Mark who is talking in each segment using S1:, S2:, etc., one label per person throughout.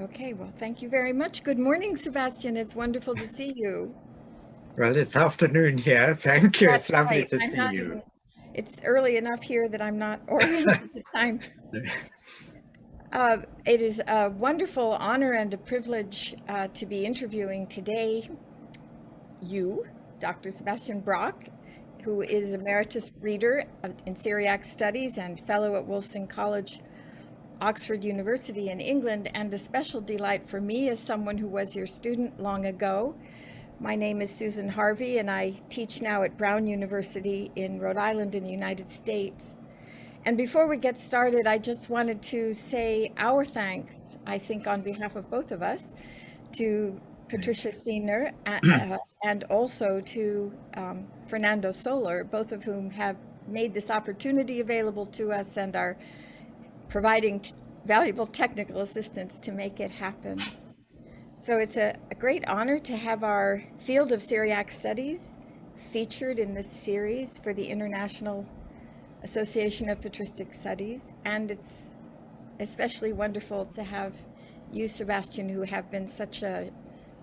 S1: Okay, well, thank you very much. Good morning, Sebastian. It's wonderful to see you.
S2: Well, it's afternoon here. Thank you. It's
S1: That's
S2: lovely
S1: right.
S2: to
S1: I'm
S2: see
S1: not
S2: you.
S1: even, it's early enough here that I'm not oriented to time. It is a wonderful honor and a privilege to be interviewing today you, Dr. Sebastian Brock, who is Emeritus Reader in Syriac Studies and Fellow at Wolfson College, Oxford University in England, and a special delight for me as someone who was your student long ago. My name is Susan Harvey, and I teach now at Brown University in Rhode Island in the United States. And before we get started, I just wanted to say our thanks, I think on behalf of both of us, to Patricia Senior and also to Fernando Soler, both of whom have made this opportunity available to us and are providing valuable technical assistance to make it happen. So it's a great honor to have our field of Syriac studies featured in this series for the International Association of Patristic Studies. And it's especially wonderful to have you, Sebastian, who have been such a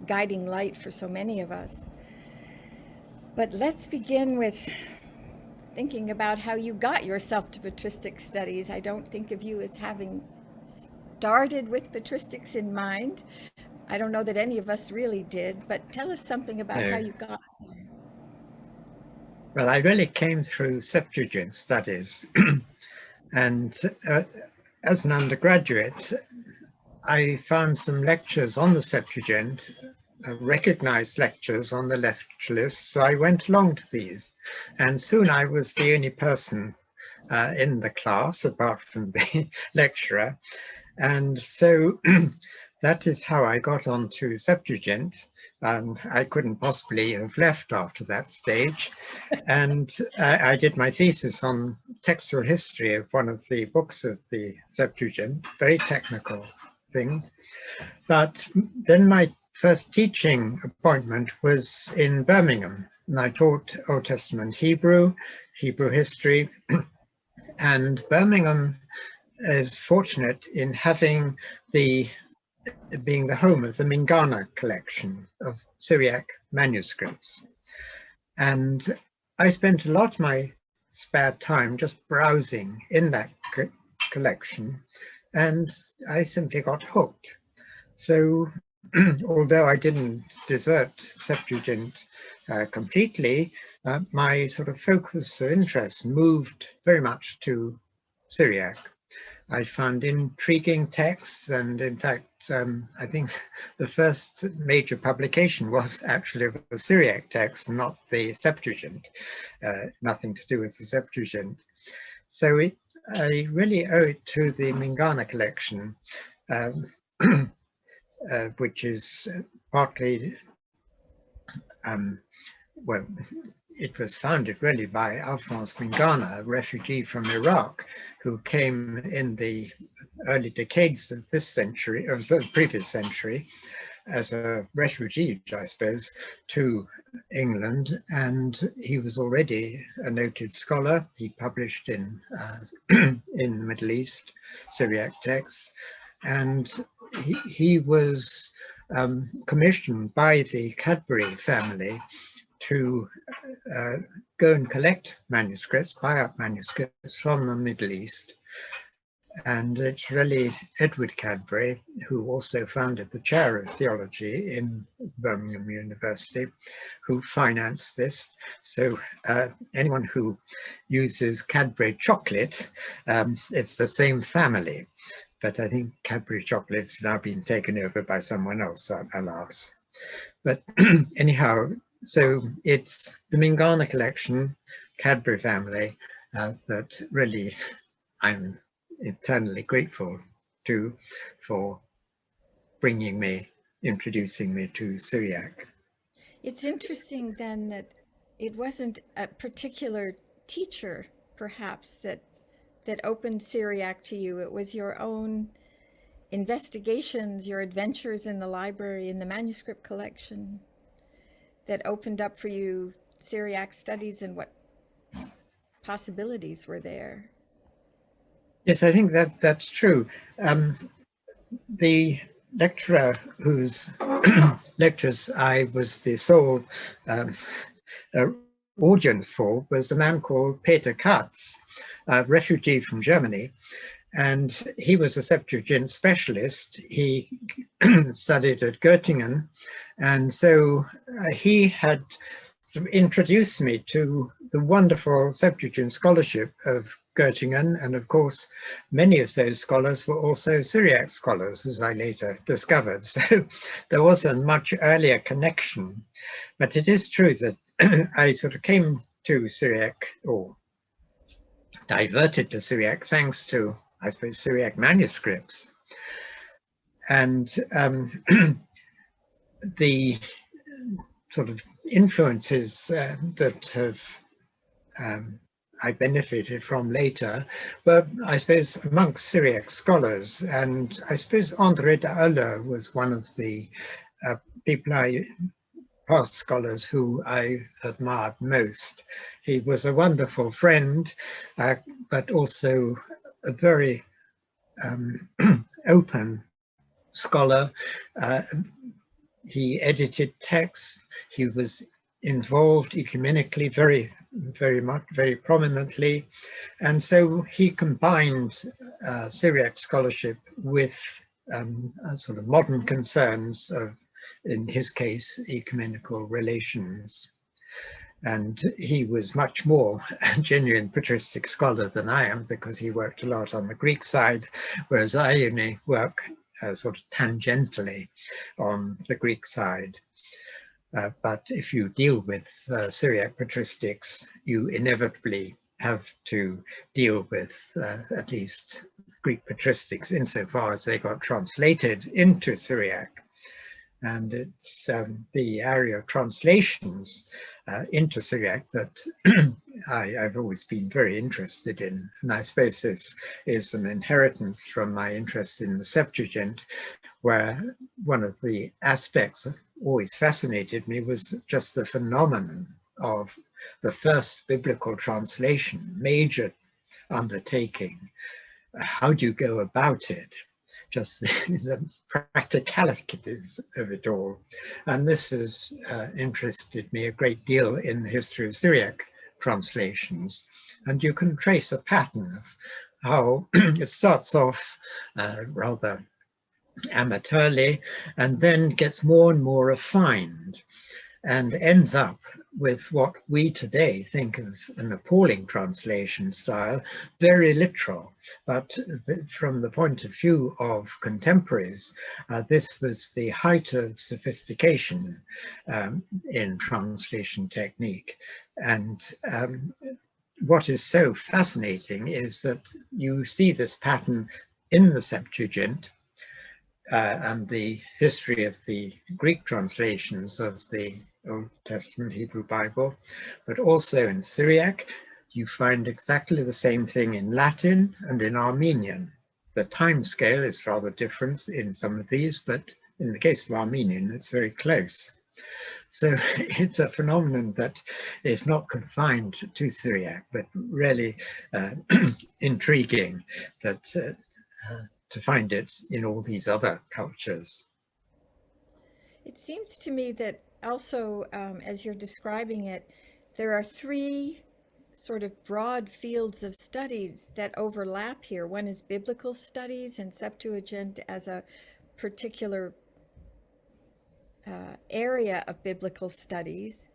S1: guiding light for so many of us. But let's begin with thinking about how you got yourself to patristic studies. I don't think of you as having started with patristics in mind. I don't know that any of us really did, but tell us something about how you got there.
S2: Well, I really came through Septuagint studies. And as an undergraduate, I found some lectures on the Septuagint, recognized lectures on the lecture list. So I went along to these. And soon I was the only person in the class, apart from the lecturer. And so that is how I got onto Septuagint. I couldn't possibly have left after that stage. And I did my thesis on textual history of one of the books of the Septuagint, very technical things. But then my first teaching appointment was in Birmingham. And I taught Old Testament Hebrew, Hebrew history, and Birmingham is fortunate in having being the home of the Mingana collection of Syriac manuscripts. And I spent a lot of my spare time just browsing in that collection, and I simply got hooked. So although I didn't desert Septuagint completely, my sort of focus of interest moved very much to Syriac. I found intriguing texts, and in fact, I think the first major publication was actually of a Syriac text, not the Septuagint, nothing to do with the Septuagint. So I really owe it to the Mingana collection, which is partly, well, it was founded really by Alphonse Mingana, a refugee from Iraq, who came in the early decades of this century, of the previous century, as a refugee, I suppose, to England. And he was already a noted scholar. He published in in the Middle East, Syriac texts, and he was commissioned by the Cadbury family to go and collect manuscripts, buy up manuscripts from the Middle East. And it's really Edward Cadbury, who also founded the chair of theology in Birmingham University, who financed this. So anyone who uses Cadbury chocolate, it's the same family. But I think Cadbury chocolate's now been taken over by someone else, alas. But anyhow, so it's the Mingana collection, Cadbury family, that really I'm eternally grateful to for introducing me to Syriac.
S1: It's interesting then that it wasn't a particular teacher, perhaps, that opened Syriac to you. It was your own investigations, your adventures in the library, in the manuscript collection, that opened up for you Syriac studies and what possibilities were there.
S2: Yes, I think that's true. The lecturer whose lectures I was the sole audience for was a man called Peter Katz, a refugee from Germany. And he was a Septuagint specialist. He studied at Göttingen. And so he had sort of introduced me to the wonderful Septuagint scholarship of Göttingen. And of course, many of those scholars were also Syriac scholars, as I later discovered. So there was a much earlier connection. But it is true that I sort of came to Syriac, or diverted to Syriac, thanks to, I suppose, Syriac manuscripts. And the sort of influences that have I benefited from later were, I suppose, amongst Syriac scholars. And I suppose André de Euler was one of the past scholars who I admired most. He was a wonderful friend, but also a very open scholar. He edited texts. He was involved ecumenically very prominently. And so he combined Syriac scholarship with sort of modern concerns of, in his case, ecumenical relations. And he was much more a genuine patristic scholar than I am, because he worked a lot on the Greek side, whereas I only work sort of tangentially on the Greek side. But if you deal with Syriac patristics, you inevitably have to deal with at least Greek patristics insofar as they got translated into Syriac. And it's the area of translations into Syriac that I've always been very interested in. And I suppose this is an inheritance from my interest in the Septuagint, where one of the aspects that always fascinated me was just the phenomenon of the first biblical translation, major undertaking. How do you go about it? Just the practicalities of it all. And this has interested me a great deal in the history of Syriac translations. And you can trace a pattern of how it starts off rather amateurly and then gets more and more refined and ends up with what we today think of an appalling translation style, very literal. But from the point of view of contemporaries, this was the height of sophistication in translation technique. And what is so fascinating is that you see this pattern in the Septuagint, and the history of the Greek translations of the Old Testament Hebrew Bible, but also in Syriac. You find exactly the same thing in Latin and in Armenian. The time scale is rather different in some of these, but in the case of Armenian, it's very close. So it's a phenomenon that is not confined to Syriac, but really intriguing that to find it in all these other cultures.
S1: It seems to me that also, as you're describing it, there are three sort of broad fields of studies that overlap here. One is biblical studies and Septuagint as a particular area of biblical studies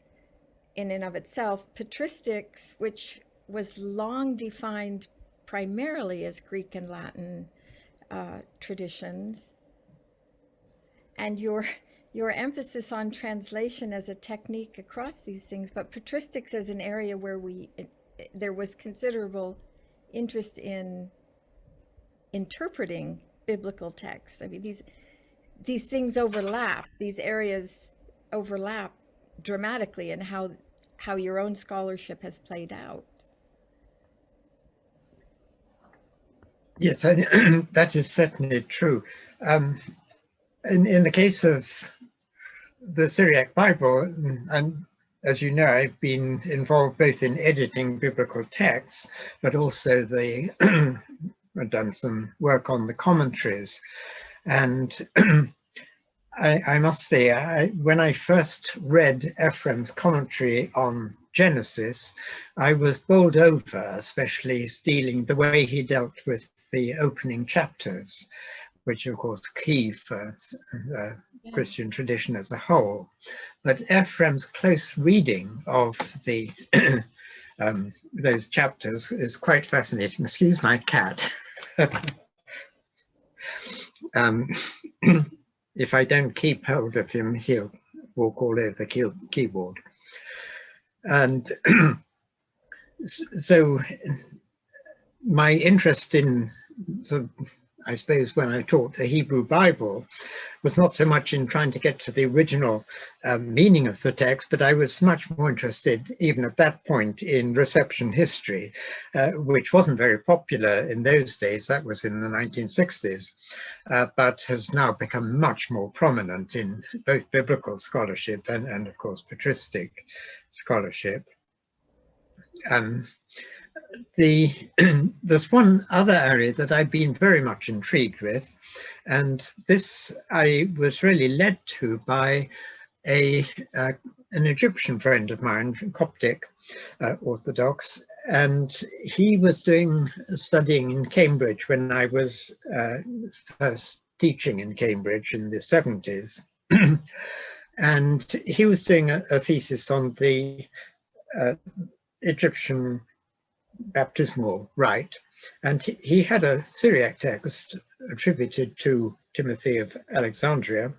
S1: in and of itself. Patristics, which was long defined primarily as Greek and Latin traditions, and your emphasis on translation as a technique across these things, but patristics as an area where there was considerable interest in interpreting biblical texts. I mean, these things overlap, these areas overlap dramatically in how your own scholarship has played out.
S2: Yes, that is certainly true. In the case of the Syriac Bible, and as you know, I've been involved both in editing biblical texts, but also I've done some work on the commentaries. And I must say, when I first read Ephraim's commentary on Genesis, I was bowled over, especially the way he dealt with the opening chapters, which of course key for Christian tradition as a whole. But Ephraim's close reading of the those chapters is quite fascinating. Excuse my cat. If I don't keep hold of him, he'll walk all over the keyboard. And so my interest in, I suppose, when I taught the Hebrew Bible was not so much in trying to get to the original meaning of the text, but I was much more interested, even at that point, in reception history, which wasn't very popular in those days. That was in the 1960s, but has now become much more prominent in both biblical scholarship and of course, patristic scholarship. There's one other area that I've been very much intrigued with, and this I was really led to by an Egyptian friend of mine, Coptic Orthodox, and he was studying in Cambridge when I was first teaching in Cambridge in the 70s. And he was doing a thesis on the Egyptian baptismal rite, and he had a Syriac text attributed to Timothy of Alexandria,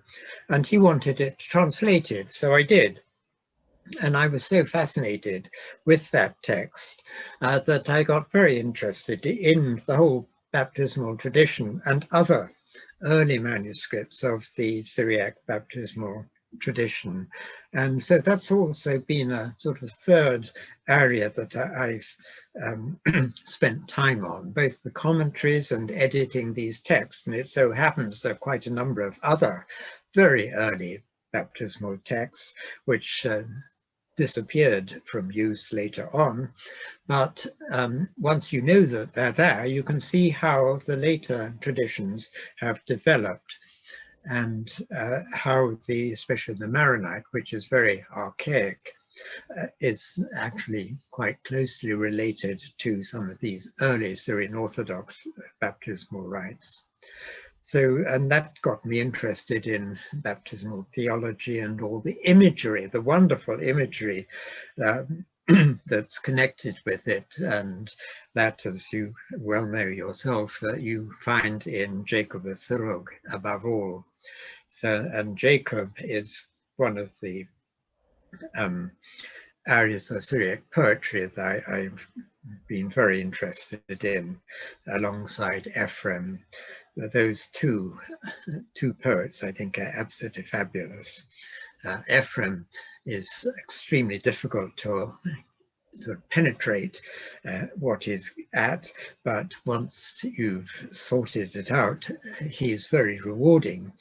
S2: and he wanted it translated, so I did. And I was so fascinated with that text that I got very interested in the whole baptismal tradition and other early manuscripts of the Syriac baptismal tradition. And so that's also been a sort of third area that I've spent time on, both the commentaries and editing these texts. And it so happens there are quite a number of other very early baptismal texts which disappeared from use later on. But once you know that they're there, you can see how the later traditions have developed, and how especially the Maronite, which is very archaic, is actually quite closely related to some of these early Syrian Orthodox baptismal rites. So, and that got me interested in baptismal theology and all the imagery, the wonderful imagery that's connected with it, and that, as you well know yourself, you find in Jacob of Syriac above all. So, and Jacob is one of the areas of Syriac poetry that I've been very interested in, alongside Ephraim. Those two poets, I think, are absolutely fabulous. Ephraim is extremely difficult to sort of penetrate what he's at, but once you've sorted it out, he's very rewarding.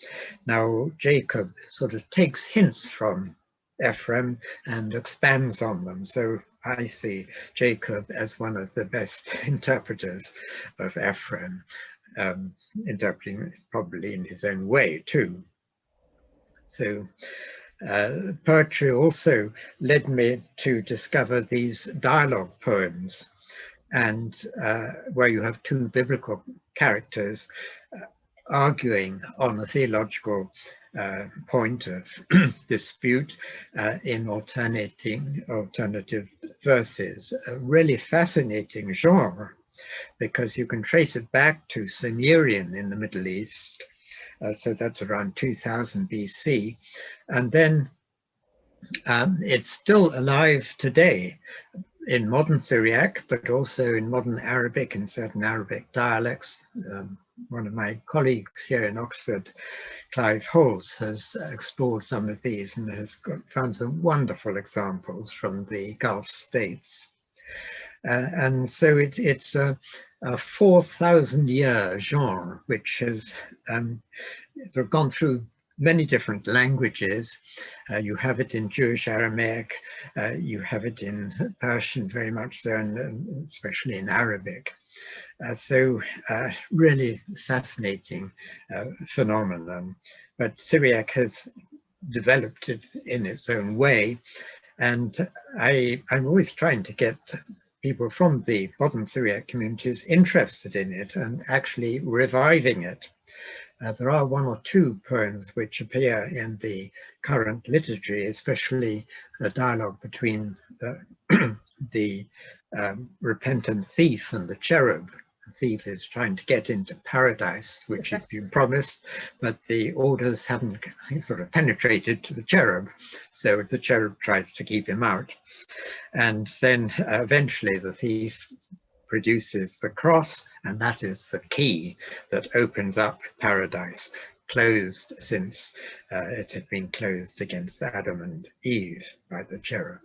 S2: Now, Jacob sort of takes hints from Ephraim and expands on them. So I see Jacob as one of the best interpreters of Ephraim, interpreting probably in his own way too. So poetry also led me to discover these dialogue poems, and where you have two biblical characters arguing on a theological point of dispute in alternative verses. A really fascinating genre, because you can trace it back to Sumerian in the Middle East. So that's around 2000 BC. And then it's still alive today in modern Syriac, but also in modern Arabic and certain Arabic dialects. One of my colleagues here in Oxford, Clive Holtz, has explored some of these and has found some wonderful examples from the Gulf states. And so it's a 4,000-year genre, which has sort of gone through many different languages. You have it in Jewish Aramaic, you have it in Persian very much so, and especially in Arabic. So really fascinating phenomenon. But Syriac has developed it in its own way. And I'm always trying to get people from the modern Syriac communities interested in it and actually reviving it. There are one or two poems which appear in the current liturgy, especially the dialogue between the repentant thief and the cherub. The thief is trying to get into paradise, which he'd been promised, but the orders haven't sort of penetrated to the cherub, so the cherub tries to keep him out. And then eventually the thief produces the cross, and that is the key that opens up paradise, closed since it had been closed against Adam and Eve by the cherub.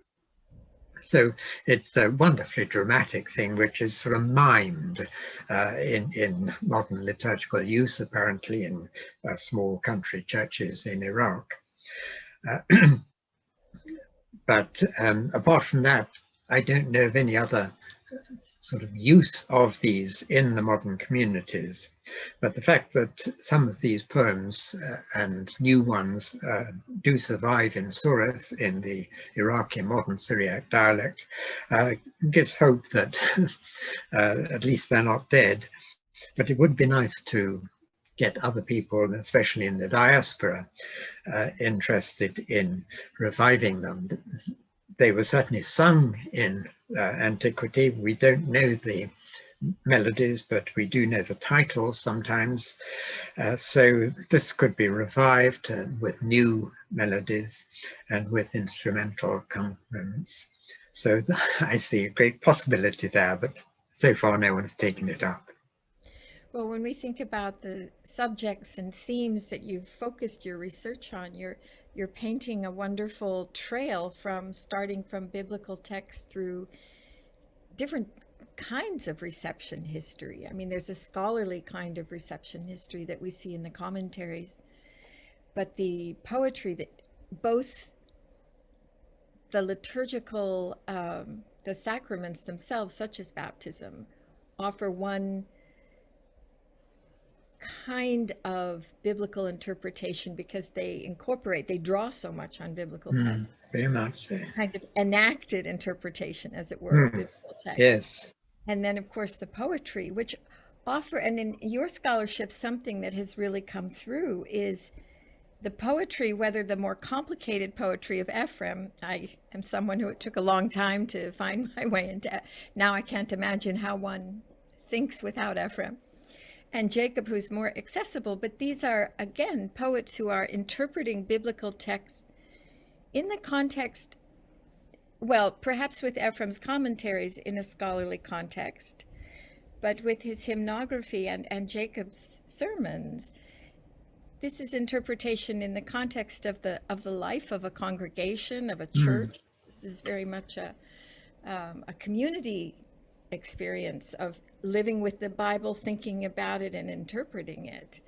S2: So it's a wonderfully dramatic thing, which is sort of mimed in modern liturgical use, apparently in small country churches in Iraq. But apart from that, I don't know of any other sort of use of these in the modern communities. But the fact that some of these poems and new ones do survive in Surat, in the Iraqi modern Syriac dialect, gives hope that at least they're not dead. But it would be nice to get other people, especially in the diaspora, interested in reviving them. They were certainly sung in antiquity. We don't know the melodies, but we do know the titles sometimes. So this could be revived with new melodies and with instrumental accompaniments. So I see a great possibility there, but so far no one's taken it up.
S1: Well, when we think about the subjects and themes that you've focused your research on, you're painting a wonderful trail from starting from biblical text through different kinds of reception history. I mean, there's a scholarly kind of reception history that we see in the commentaries, but the poetry that both the liturgical, the sacraments themselves, such as baptism, offer one kind of biblical interpretation because they draw so much on biblical text.
S2: Very much so.
S1: Kind of enacted interpretation, as it were, of biblical text.
S2: Yes.
S1: And then, of course, the poetry, which offer, and in your scholarship, something that has really come through is the poetry, whether the more complicated poetry of Ephraim. I am someone who it took a long time to find my way into. Now I can't imagine how one thinks without Ephraim. And Jacob, who's more accessible, but these are, again, poets who are interpreting biblical texts in the context, well, perhaps with Ephraim's commentaries in a scholarly context, but with his hymnography and Jacob's sermons, this is interpretation in the context of the life of a congregation, of a church. This is very much a community experience of living with the Bible, thinking about it and interpreting it.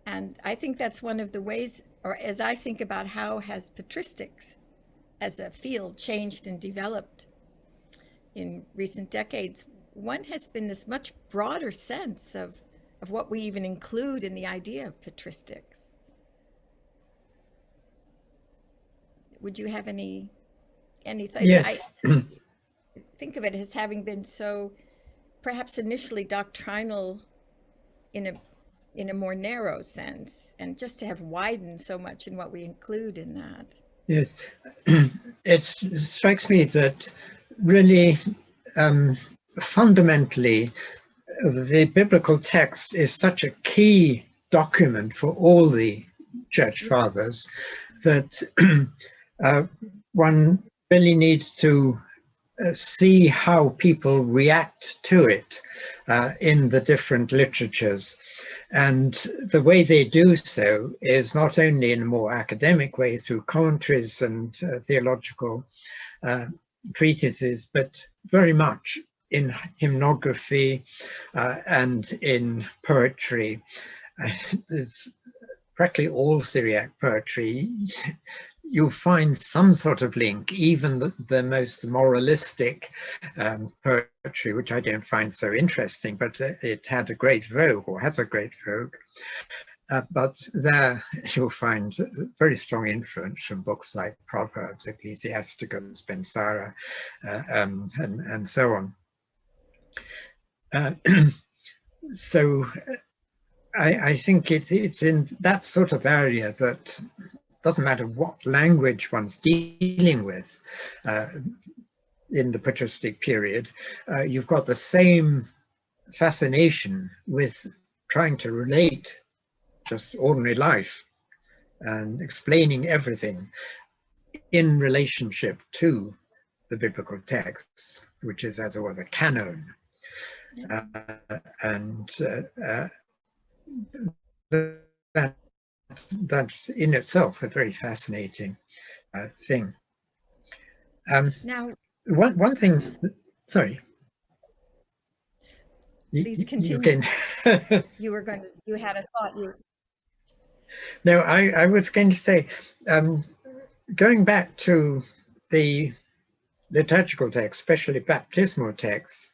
S1: And I think that's one of the ways, or as I think about how has patristics as a field changed and developed in recent decades, one has been this much broader sense of what we even include in the idea of patristics. Would you have any thoughts?
S2: Yes.
S1: I think of it as having been so perhaps initially doctrinal in a more narrow sense, and just to have widened so much in what we include in that.
S2: Yes, it strikes me that really fundamentally the biblical text is such a key document for all the church fathers that one really needs to see how people react to it in the different literatures. And the way they do so is not only in a more academic way through commentaries and theological treatises, but very much in hymnography and in poetry. There's practically all Syriac poetry, you'll find some sort of link, even the most moralistic poetry, which I don't find so interesting, but it had a great vogue, or has a great vogue. But there you'll find very strong influence from books like Proverbs, Ecclesiasticus, Spensara, and so on. So I think it's in that sort of area that doesn't matter what language one's dealing with in the patristic period, you've got the same fascination with trying to relate just ordinary life and explaining everything in relationship to the biblical texts, which is, as it were, the canon. That's in itself a very fascinating thing.
S1: Now,
S2: one thing, sorry.
S1: Please continue. You had a thought.
S2: No, I was going to say, going back to the liturgical texts, especially baptismal texts,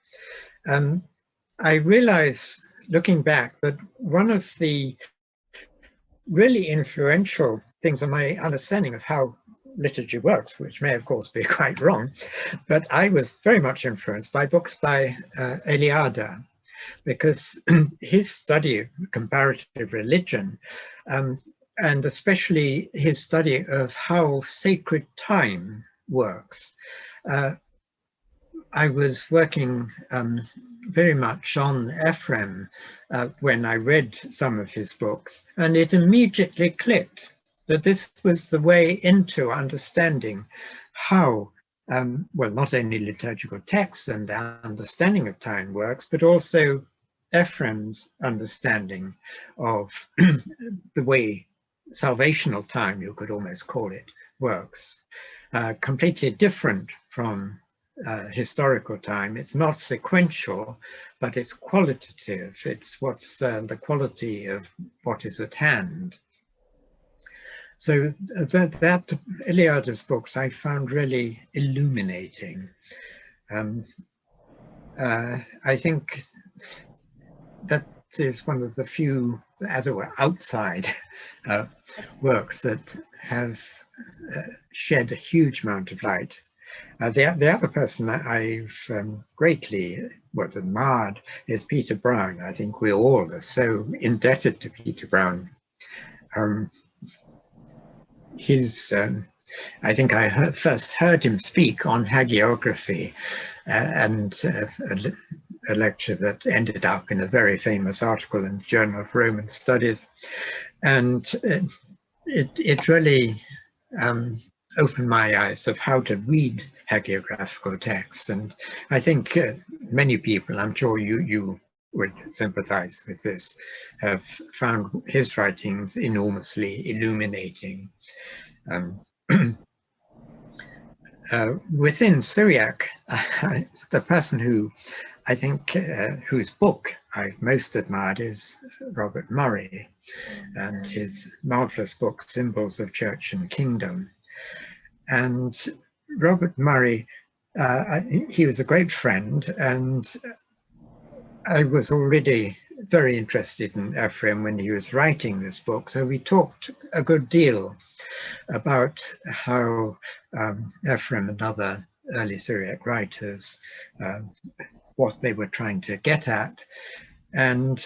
S2: I realize, looking back, that one of the really influential things in my understanding of how liturgy works, which may of course be quite wrong, but I was very much influenced by books by Eliade, because his study of comparative religion, and especially his study of how sacred time works. I was working very much on Ephraim when I read some of his books, and it immediately clicked that this was the way into understanding how, well, not only liturgical texts and the understanding of time works, but also Ephraim's understanding of the way salvational time, you could almost call it, works. Completely different from historical time. It's not sequential, but it's qualitative. It's what's the quality of what is at hand. So that Eliade's books I found really illuminating. I think that is one of the few, as it were, outside works that have shed a huge amount of light. The other person that I've greatly admired is Peter Brown. I think we all are so indebted to Peter Brown. I think I first heard him speak on hagiography, and a lecture that ended up in a very famous article in the Journal of Roman Studies. And it really opened my eyes of how to read hagiographical text. And I think many people, I'm sure you would sympathize with this, have found his writings enormously illuminating. Within Syriac, the person who I think whose book I most admired is Robert Murray, and his marvelous book, Symbols of Church and Kingdom. And Robert Murray, he was a great friend, and I was already very interested in Ephraim when he was writing this book. So we talked a good deal about how Ephraim and other early Syriac writers, what they were trying to get at. And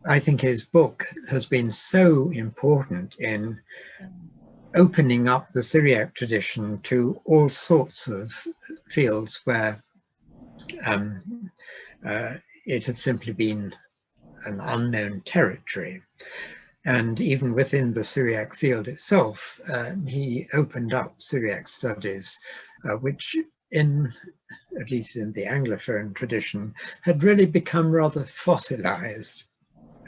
S2: I think his book has been so important in opening up the Syriac tradition to all sorts of fields where it has simply been an unknown territory. And even within the Syriac field itself, he opened up Syriac studies, which at least in the Anglophone tradition, had really become rather fossilized.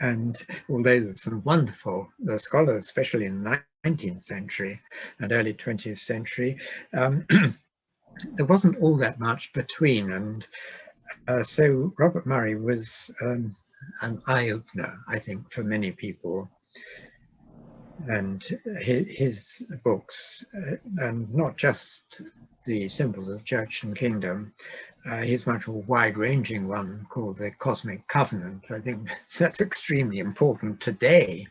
S2: And although there's some wonderful scholars, especially in the 19th century and early 20th century, there wasn't all that much between. And so Robert Murray was an eye-opener, I think, for many people. and his books, and not just the Symbols of Church and Kingdom. He's much more wide-ranging one called the Cosmic Covenant. I think that's extremely important today,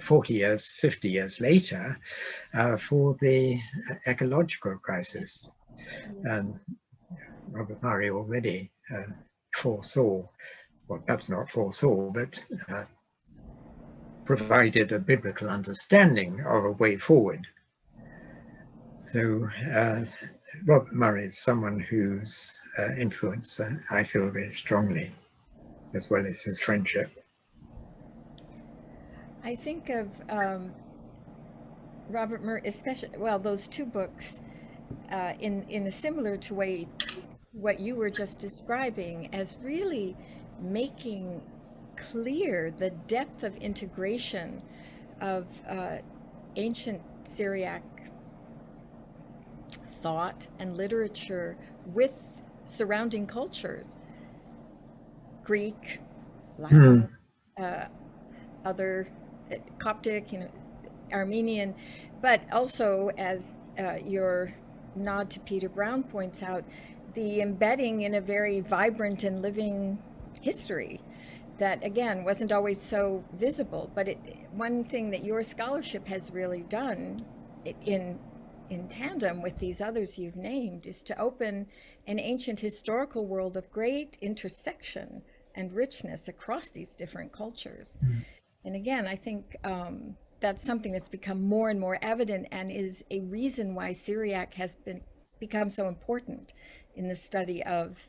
S2: 40 years, 50 years later, for the ecological crisis. And Robert Murray already foresaw, well, perhaps not foresaw, but provided a biblical understanding of a way forward. So Robert Murray is someone whose influence I feel very strongly, as well as his friendship.
S1: I think of Robert Murray, especially, well, those two books in a similar to way what you were just describing, as really making clear the depth of integration of ancient Syriac thought and literature with surrounding cultures, Greek, Latin, other Coptic, Armenian, but also, as your nod to Peter Brown points out, the embedding in a very vibrant and living history that, again, wasn't always so visible. But one thing that your scholarship has really done in tandem with these others you've named is to open an ancient historical world of great intersection and richness across these different cultures. And again, I think that's something that's become more and more evident and is a reason why Syriac has become so important in the study of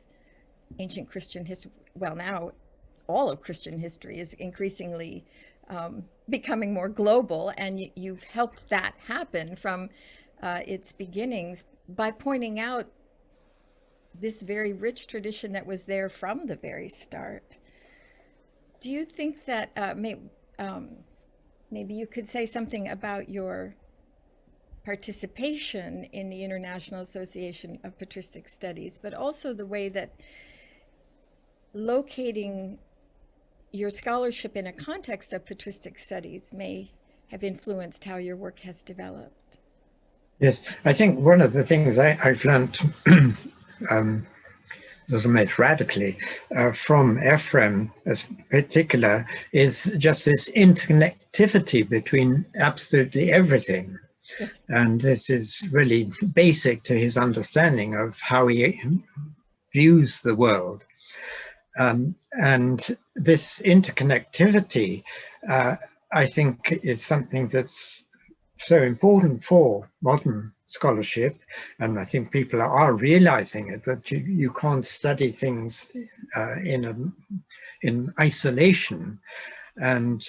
S1: ancient Christian history. Well, now all of Christian history is increasingly becoming more global, and you've helped that happen from its beginnings by pointing out this very rich tradition that was there from the very start. Do you think that maybe you could say something about your participation in the International Association of Patristic Studies, but also the way that locating your scholarship in a context of patristic studies may have influenced how your work has developed?
S2: Yes, I think one of the things I've learned most radically from Ephraim as particular is just this interconnectivity between absolutely everything.
S1: Yes.
S2: And this is really basic to his understanding of how he views the world. And this interconnectivity, I think, is something that's so important for modern scholarship, and I think people are realizing it, that you can't study things in isolation. And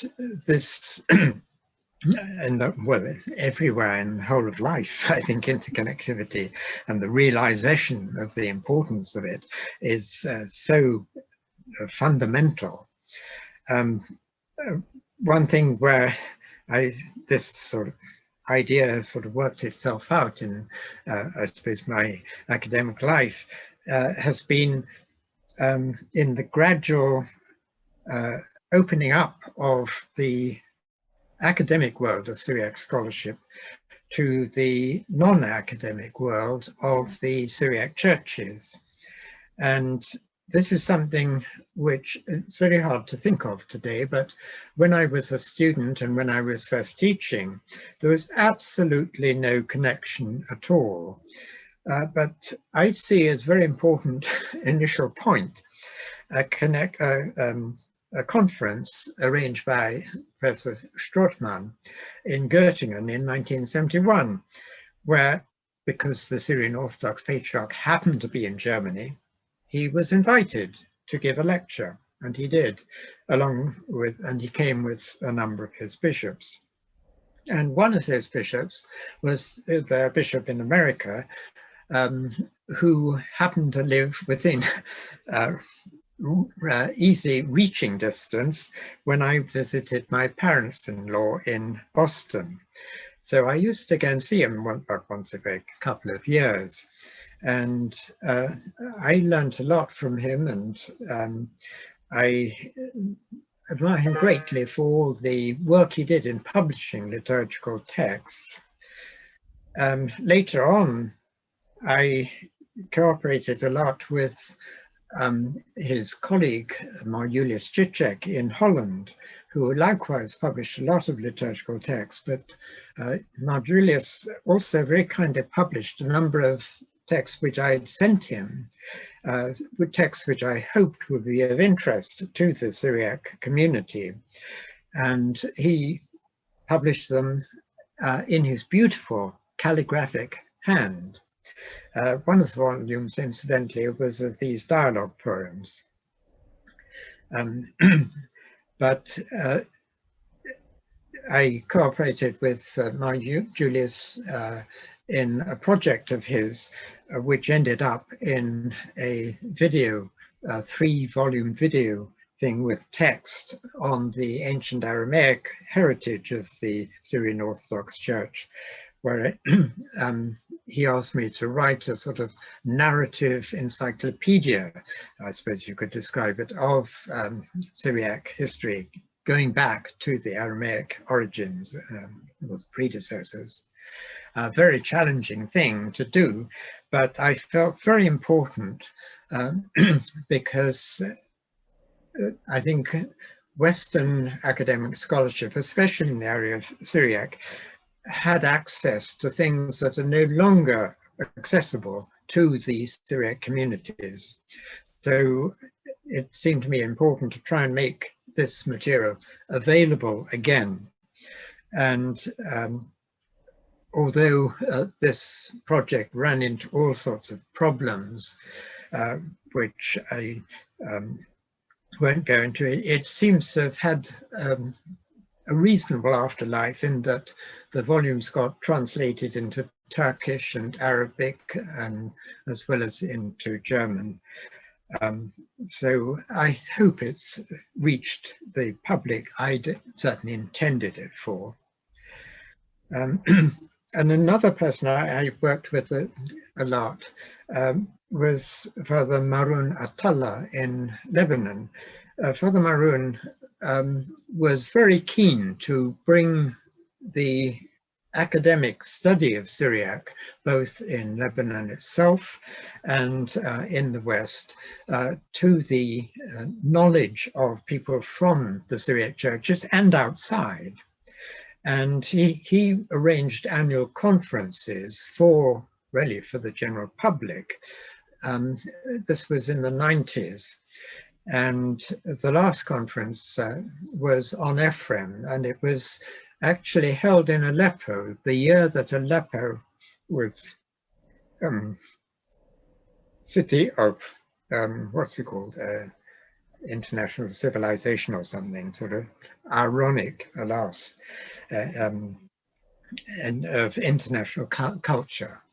S2: this, well, everywhere in the whole of life, I think interconnectivity and the realization of the importance of it is so fundamental. One thing where this sort of idea has sort of worked itself out in, I suppose, my academic life has been in the gradual opening up of the academic world of Syriac scholarship to the non-academic world of the Syriac churches. And this is something which it's very hard to think of today, but when I was a student and when I was first teaching, there was absolutely no connection at all. But I see as very important initial point a conference arranged by Professor Strothmann in Göttingen in 1971, where, because the Syrian Orthodox Patriarch happened to be in Germany, he was invited to give a lecture, and he did, and he came with a number of his bishops. And one of those bishops was the bishop in America, who happened to live within easy reaching distance when I visited my parents-in-law in Boston. So I used to go and see him once every couple of years. And I learned a lot from him, and I admire him greatly for all the work he did in publishing liturgical texts. Later on, I cooperated a lot with his colleague, Julius Cicek in Holland, who likewise published a lot of liturgical texts, but Julius also very kindly published a number of texts which I had sent him, texts which I hoped would be of interest to the Syriac community. And he published them in his beautiful calligraphic hand. One of the volumes, incidentally, was of these dialogue poems. But I cooperated with Julius in a project of his, which ended up in a video, a 3-volume video thing with text on the ancient Aramaic heritage of the Syrian Orthodox Church, where he asked me to write a sort of narrative encyclopedia, I suppose you could describe it, of Syriac history, going back to the Aramaic origins, those predecessors. A very challenging thing to do, but I felt very important because I think Western academic scholarship, especially in the area of Syriac, had access to things that are no longer accessible to the Syriac communities. So it seemed to me important to try and make this material available again. And although this project ran into all sorts of problems, which I won't go into, it seems to have had a reasonable afterlife in that the volumes got translated into Turkish and Arabic, and as well as into German. So I hope it's reached the public I'd certainly intended it for. And another person I worked with a lot was Father Maroun Attallah in Lebanon. Father Maroun was very keen to bring the academic study of Syriac, both in Lebanon itself and in the West, to the knowledge of people from the Syriac churches and outside. And he arranged annual conferences for the general public. This was in the 90s. And the last conference was on Ephraim, and it was actually held in Aleppo, the year that Aleppo was city of, what's it called, international civilization or something, sort of ironic, alas, and of international culture,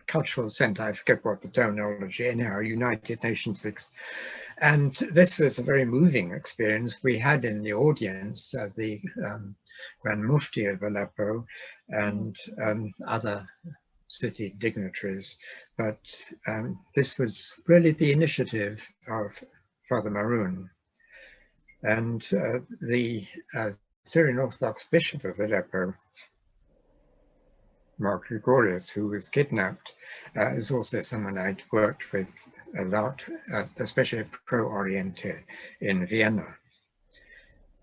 S2: cultural center, I forget what the terminology, anyhow, United Nations. And this was a very moving experience. We had in the audience the Grand Mufti of Aleppo and other city dignitaries, but this was really the initiative of Father Maroun. And the Syrian Orthodox Bishop of Aleppo, Mark Gregorius, who was kidnapped, is also someone I'd worked with a lot, especially Pro Oriente in Vienna.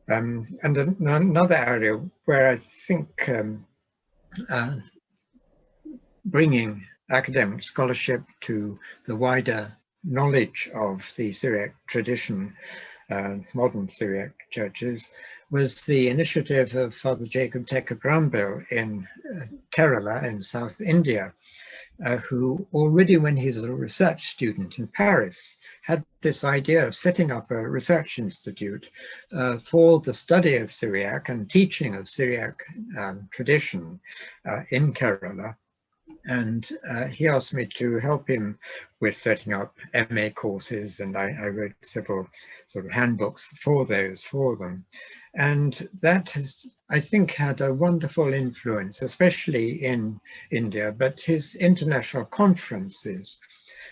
S2: And another area where I think bringing academic scholarship to the wider knowledge of the Syriac tradition, modern Syriac churches, was the initiative of Father Jacob Tekabrambil in Kerala in South India, who already when he was a research student in Paris had this idea of setting up a research institute for the study of Syriac and teaching of Syriac tradition in Kerala. And he asked me to help him with setting up MA courses, and I wrote several sort of handbooks for them. And that has, I think, had a wonderful influence, especially in India, but his international conferences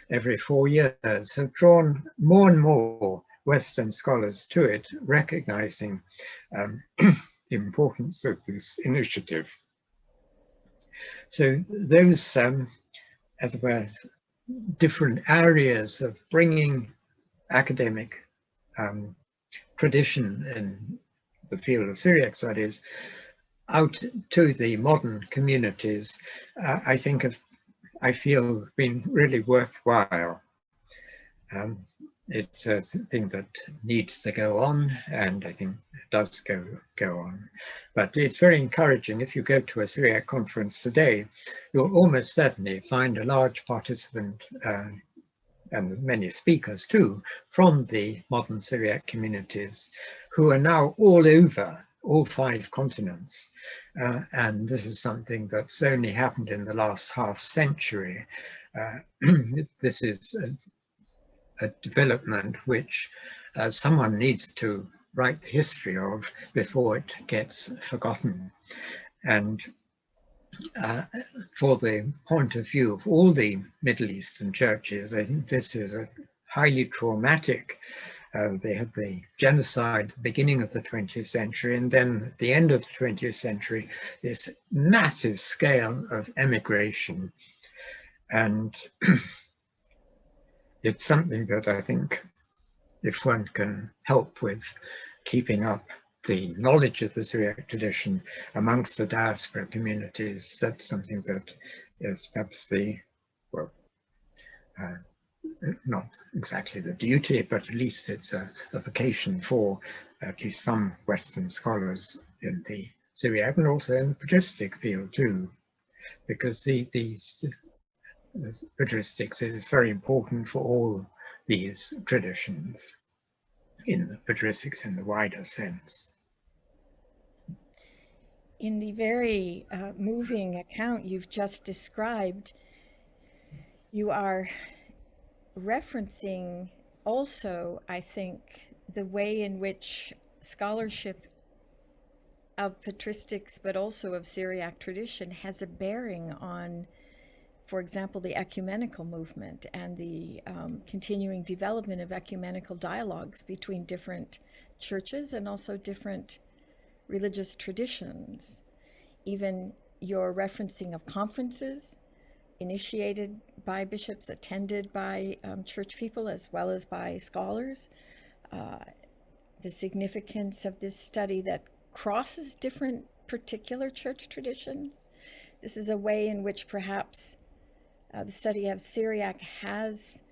S2: every 4 years have drawn more and more Western scholars to it, recognizing the importance of this initiative. So those, as it were, different areas of bringing academic tradition in the field of Syriac studies out to the modern communities, I feel been really worthwhile. It's a thing that needs to go on, and I think it does go on. But it's very encouraging. If you go to a Syriac conference today, you'll almost certainly find a large participant and many speakers too from the modern Syriac communities, who are now all over all 5 continents. And this is something that's only happened in the last half century. This is a development which someone needs to write the history of before it gets forgotten. And for the point of view of all the Middle Eastern churches, I think this is a highly traumatic. They had the genocide at the beginning of the 20th century, and then at the end of the 20th century, this massive scale of emigration. And it's something that I think, if one can help with keeping up the knowledge of the Syriac tradition amongst the diaspora communities, that's something that is perhaps the, well, not exactly the duty, but at least it's a vocation for at least some Western scholars in the Syriac and also in the patristic field too, because the patristics is very important for all these traditions, in the patristics in the wider sense.
S1: In the very moving account you've just described, you are referencing also, I think, the way in which scholarship of patristics, but also of Syriac tradition, has a bearing on, for example, the ecumenical movement and the continuing development of ecumenical dialogues between different churches and also different religious traditions. Even your referencing of conferences initiated by bishops, attended by church people as well as by scholars, the significance of this study that crosses different particular church traditions. This is a way in which perhaps the study of Syriac has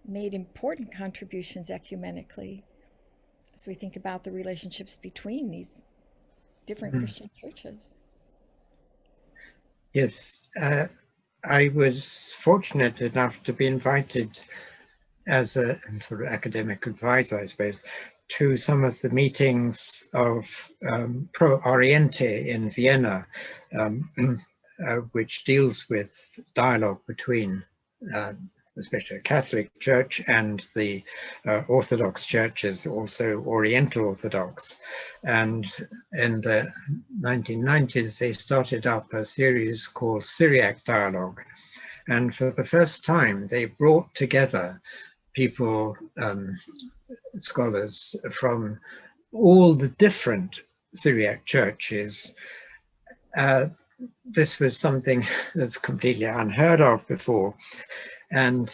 S1: made important contributions ecumenically. So we think about the relationships between these different Christian churches.
S2: Yes, I was fortunate enough to be invited as a sort of academic advisor, I suppose, to some of the meetings of Pro Oriente in Vienna, which deals with dialogue between especially the Catholic Church and the Orthodox churches, also Oriental Orthodox. And in the 1990s, they started up a series called Syriac Dialogue. And for the first time, they brought together people, scholars from all the different Syriac churches. This was something that's completely unheard of before. And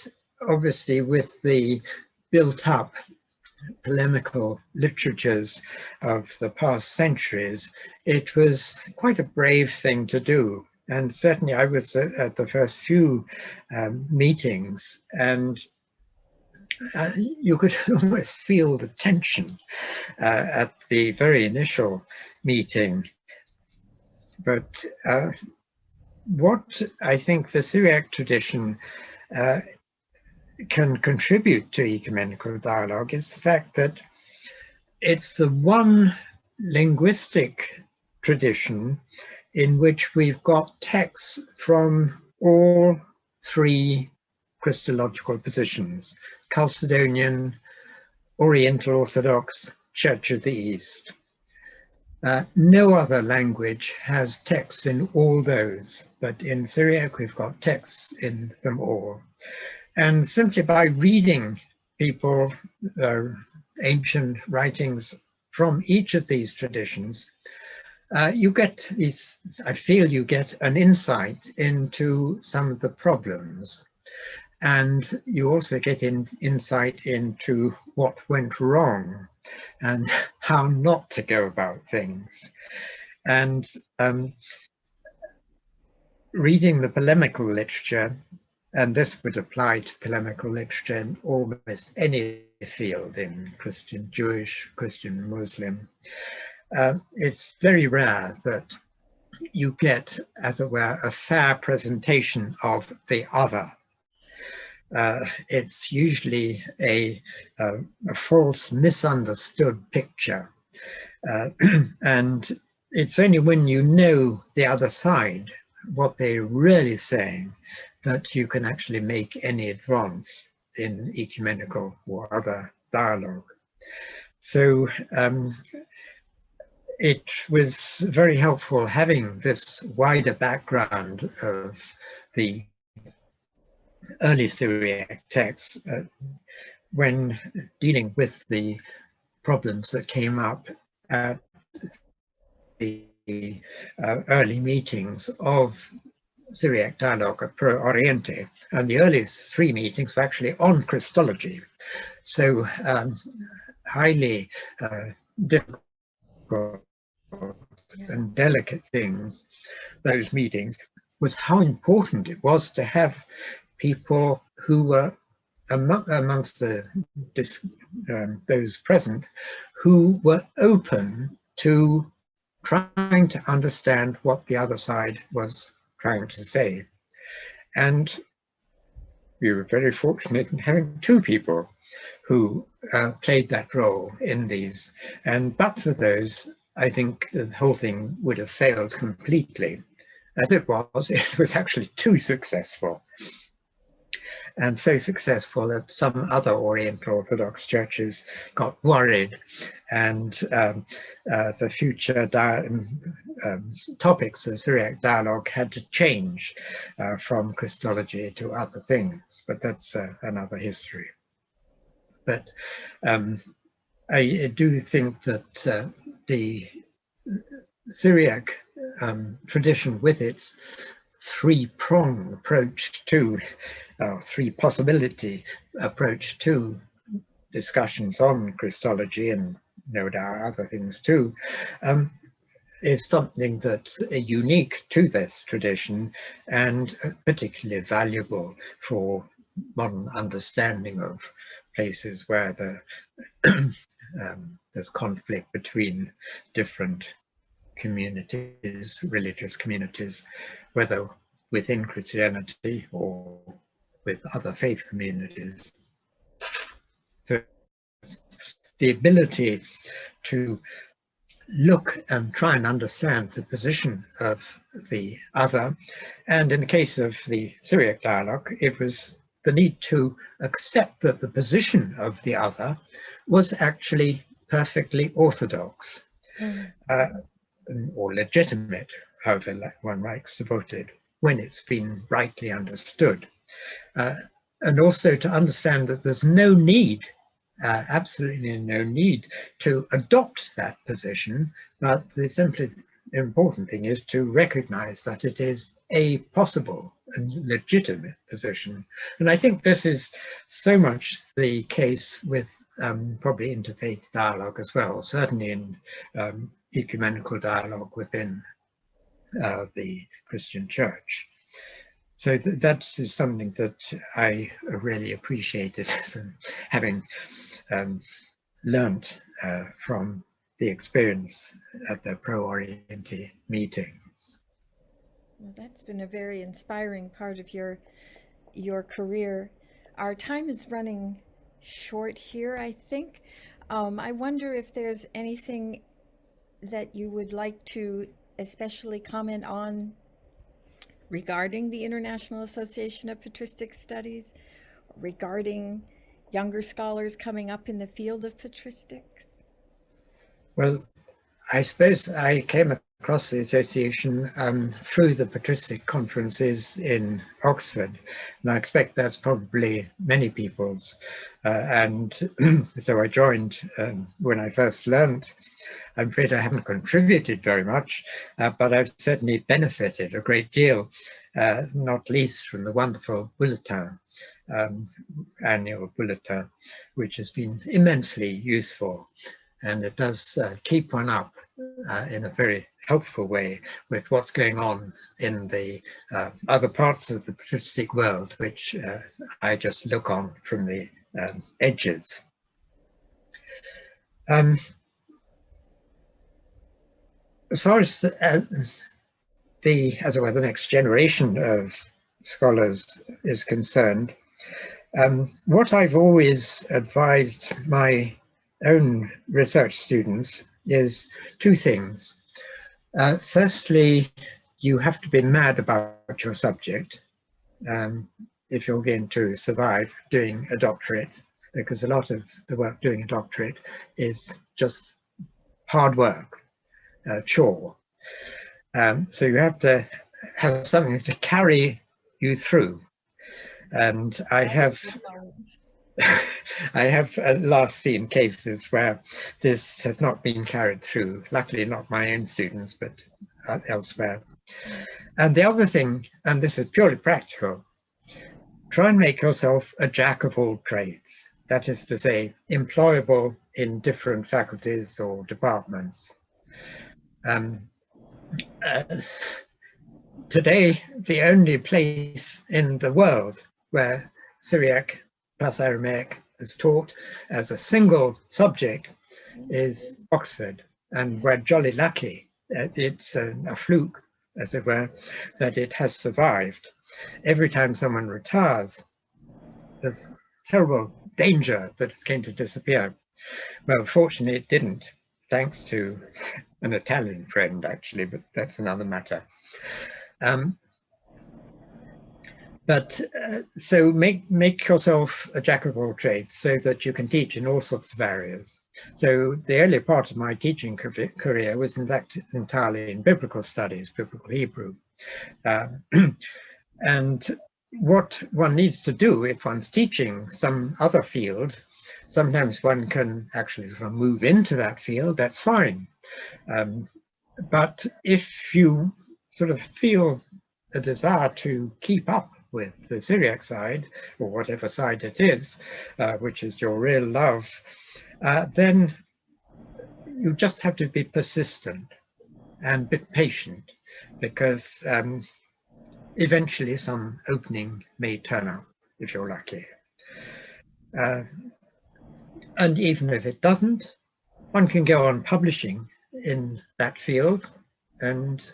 S2: obviously with the built up polemical literatures of the past centuries, it was quite a brave thing to do. And certainly I was at the first few meetings, and you could almost feel the tension at the very initial meeting. But what I think the Syriac tradition can contribute to ecumenical dialogue is the fact that it's the one linguistic tradition in which we've got texts from all 3 Christological positions: Chalcedonian, Oriental Orthodox, Church of the East. No other language has texts in all those, but in Syriac we've got texts in them all. And simply by reading people ancient writings from each of these traditions, you get these, I feel you get an insight into some of the problems. And you also get insight into what went wrong and how not to go about things. And reading the polemical literature, and this would apply to polemical literature in almost any field, in Christian, Jewish, Christian, Muslim, it's very rare that you get, as it were, a fair presentation of the other. It's usually a false, misunderstood picture. And it's only when you know the other side, what they're really saying, that you can actually make any advance in ecumenical or other dialogue. So it was very helpful having this wider background of the early Syriac texts when dealing with the problems that came up at the early meetings of Syriac dialogue at Pro Oriente. And the earliest 3 meetings were actually on Christology. So highly difficult and delicate things, those meetings, was how important it was to have people who were amongst the those present who were open to trying to understand what the other side was trying to say. And we were very fortunate in having 2 people who played that role in these. And but for those, I think the whole thing would have failed completely. As it was actually too successful. And so successful that some other Oriental Orthodox churches got worried, and the future topics of Syriac dialogue had to change from Christology to other things, but that's another history. But I do think that the Syriac tradition, with its 3-prong approach to, 3-possibility approach to discussions on Christology, and no doubt other things too, is something that's unique to this tradition and particularly valuable for modern understanding of places where there's conflict between different communities, religious communities, whether within Christianity or with other faith communities. So the ability to look and try and understand the position of the other, and in the case of the Syriac dialogue, it was the need to accept that the position of the other was actually perfectly orthodox, or legitimate, however one likes to put it, when it's been rightly understood. And also to understand that there's no need, absolutely no need, to adopt that position, but the simply important thing is to recognize that it is a possible and legitimate position. And I think this is so much the case with probably interfaith dialogue as well, certainly in ecumenical dialogue within the Christian Church. So that is something that I really appreciated, having learnt from the experience at the Pro Oriente meetings.
S1: Well, that's been a very inspiring part of your career. Our time is running short here, I think. I wonder if there's anything that you would like to especially comment on regarding the International Association of Patristic Studies, regarding younger scholars coming up in the field of patristics?
S2: Well, I suppose I came across the association through the patristic conferences in Oxford, and I expect that's probably many people's. And so I joined when I first learned. I'm afraid I haven't contributed very much, but I've certainly benefited a great deal, not least from the wonderful Bulletin, annual Bulletin, which has been immensely useful. And it does keep one up in a very helpful way with what's going on in the other parts of the patristic world, which I just look on from the edges. As far as as it were, the next generation of scholars is concerned, what I've always advised my own research students is two things. Firstly, you have to be mad about your subject if you're going to survive doing a doctorate, because a lot of the work doing a doctorate is just hard work, chore. So you have to have something to carry you through. And I have last seen cases where this has not been carried through, luckily not my own students, but elsewhere. And the other thing, and this is purely practical, try and make yourself a jack of all trades. That is to say, employable in different faculties or departments. Today, the only place in the world where Syriac plus Aramaic is taught as a single subject is Oxford, and we're jolly lucky. It's a fluke, as it were, that it has survived. Every time someone retires, there's terrible danger that it's going to disappear. Well, fortunately it didn't, thanks to an Italian friend actually, but that's another matter. So make yourself a jack of all trades so that you can teach in all sorts of areas. So the early part of my teaching career was in fact entirely in biblical studies, biblical Hebrew. And what one needs to do if one's teaching some other field, sometimes one can actually sort of move into that field, that's fine. But if you sort of feel a desire to keep up with the Syriac side, or whatever side it is, which is your real love, then you just have to be persistent and be patient, because eventually some opening may turn up if you're lucky. And even if it doesn't, one can go on publishing in that field, and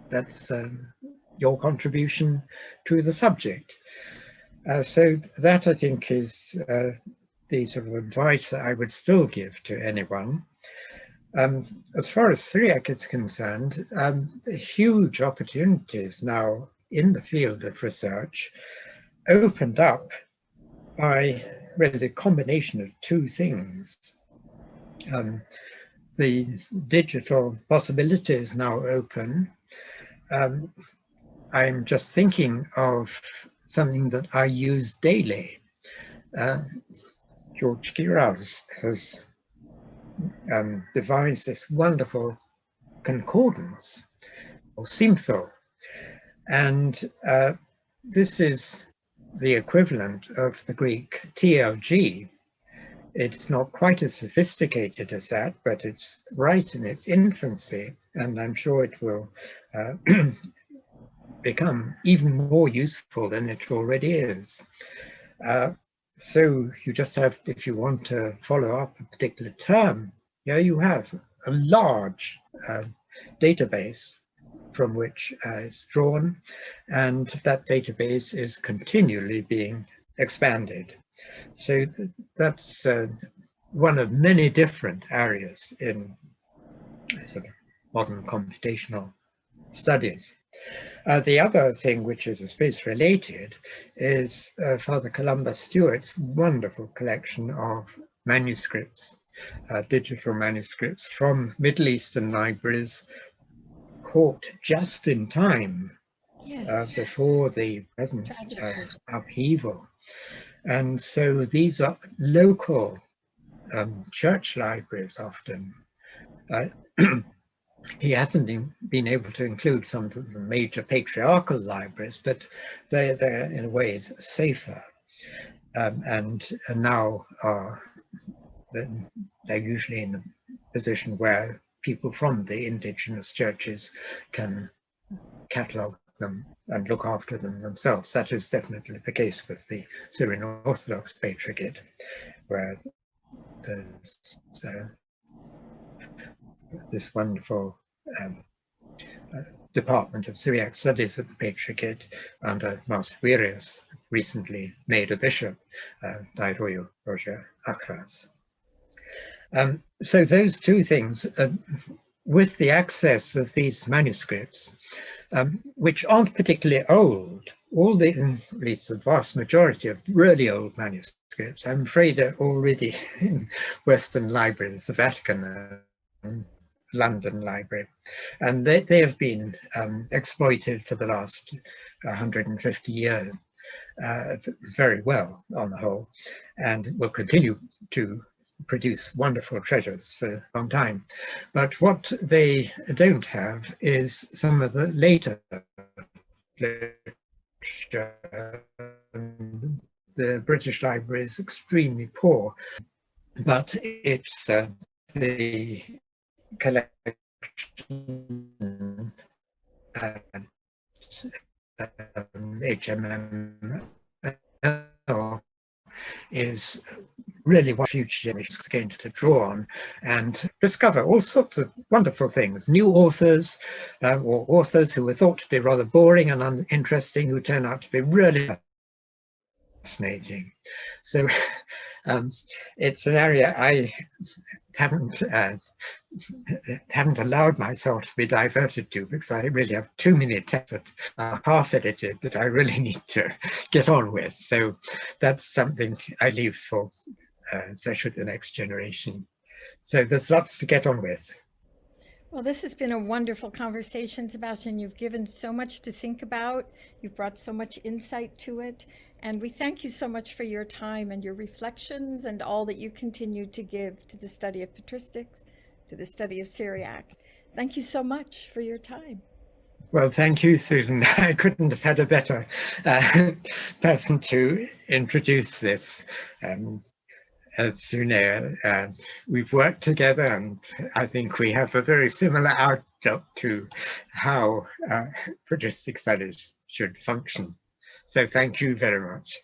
S2: that's your contribution to the subject. So that, I think, is the sort of advice that I would still give to anyone. As far as Syriac is concerned, huge opportunities now in the field of research opened up by really the combination of two things. The digital possibilities now open. I'm just thinking of something that I use daily. George Kiraz has devised this wonderful concordance, or Simtho, and this is the equivalent of the Greek TLG. It's not quite as sophisticated as that, but it's right in its infancy, and I'm sure it will become even more useful than it already is. So you just have, if you want to follow up a particular term, you have a large database from which it's drawn, and that database is continually being expanded. So that's one of many different areas in sort of modern computational studies. The other thing, which is, I suppose, related, is Father Columbus Stewart's wonderful collection of manuscripts, digital manuscripts from Middle Eastern libraries caught just in time
S1: Yes.
S2: before the present
S1: Tragically.
S2: upheaval. And so these are local church libraries often. He hasn't been able to include some of the major patriarchal libraries, but they're in a way safer, and now they're usually in a position where people from the indigenous churches can catalogue them and look after them themselves. That is definitely the case with the Syrian Orthodox Patriarchate, where there's this wonderful Department of Syriac Studies at the Patriarchate under Master Virius, recently made a bishop, Dairoyo Roger Akras. So those two things, with the access of these manuscripts, which aren't particularly old, at least the vast majority of really old manuscripts, I'm afraid are already in Western libraries, the Vatican and London Library, and they have been exploited for the last 150 years very well on the whole, and will continue to produce wonderful treasures for a long time. But what they don't have is some of the later literature. The British Library is extremely poor, but it's the collection at HMM is really what future generations are going to draw on and discover all sorts of wonderful things. New authors, or authors who were thought to be rather boring and uninteresting, who turn out to be really fascinating. So it's an area I haven't allowed myself to be diverted to, because I really have too many texts that are half edited that I really need to get on with. So that's something I leave for especially the next generation. So there's lots to get on with.
S1: Well, this has been a wonderful conversation, Sebastian. You've given so much to think about. You've brought so much insight to it. And we thank you so much for your time and your reflections and all that you continue to give to the study of patristics, to the study of Syriac. Thank you so much for your time.
S2: Well, thank you, Susan. I couldn't have had a better person to introduce this. As you know, we've worked together, and I think we have a very similar outlook to how patristic studies should function. So thank you very much.